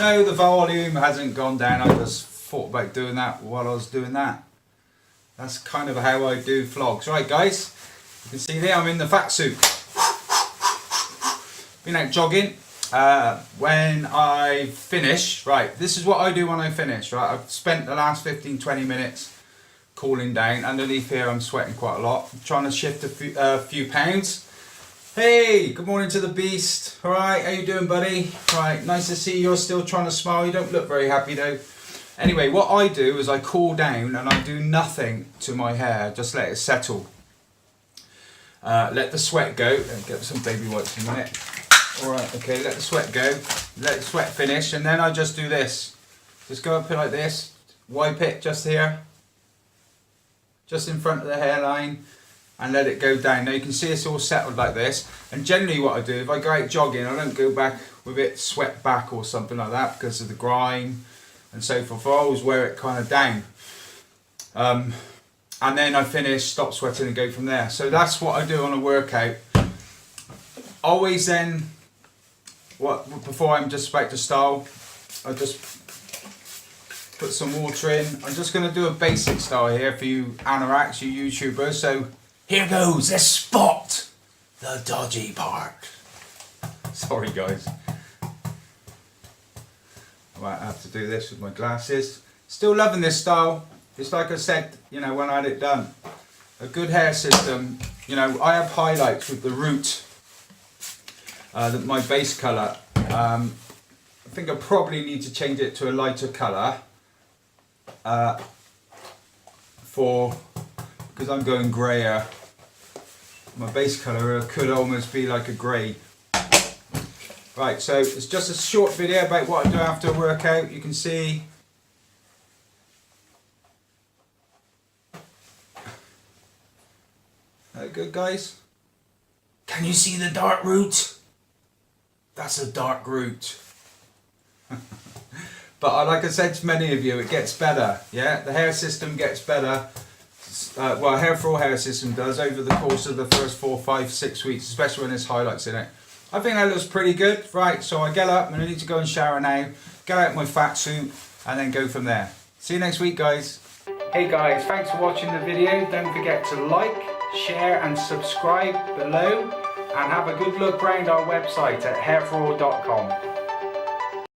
no, the volume hasn't gone down. I just thought about doing that while I was doing that. That's kind of how I do vlogs. Right guys, you can see there I'm in the fat suit. Been out jogging. When I finish, right, this is what I do when I finish, right. I've spent the last 15-20 minutes cooling down. Underneath here I'm sweating quite a lot. I'm trying to shift a few pounds. Hey, good morning to the beast. Alright, how you doing, buddy? Right, nice to see you're still trying to smile. You don't look very happy though. Anyway, what I do is I cool down and I do nothing to my hair. Just let it settle. Let the sweat go. Get some baby wipes in a minute. Alright, okay, let the sweat go. Let the sweat finish, and then I just do this. Just go up it like this. Wipe it just here. Just in front of the hairline. And let it go down. Now you can see it's all settled like this. And generally what I do, if I go out jogging, I don't go back with it swept back or something like that because of the grime and so forth. I always wear it kind of down. And then I finish, stop sweating and go from there. So that's what I do on a workout. Always then, before I'm just about to style, I just put some water in. I'm just going to do a basic style here for you anoraks, you YouTubers. So here goes, let's spot the dodgy part. Sorry guys. I might have to do this with my glasses. Still loving this style. It's like I said, you know, when I had it done. A good hair system, you know, I have highlights with the root, my base colour. I think I probably need to change it to a lighter colour. Because I'm going grayer. My base colour could almost be like a grey. Right, so it's just a short video about what I do after a workout. You can see that good, guys? Can you see the dark root? That's a dark root. But like I said to many of you, it gets better. Yeah, the hair system gets better. Well, Hair for All hair system does over the course of the first 4, 5, 6 weeks, especially when there's highlights in it. I think that looks pretty good. Right, so I get up and I need to go and shower now, get out my fat suit and then go from there. See you next week, guys. Hey guys, thanks for watching the video. Don't forget to like, share and subscribe below, and have a good look round our website at hairforall.com.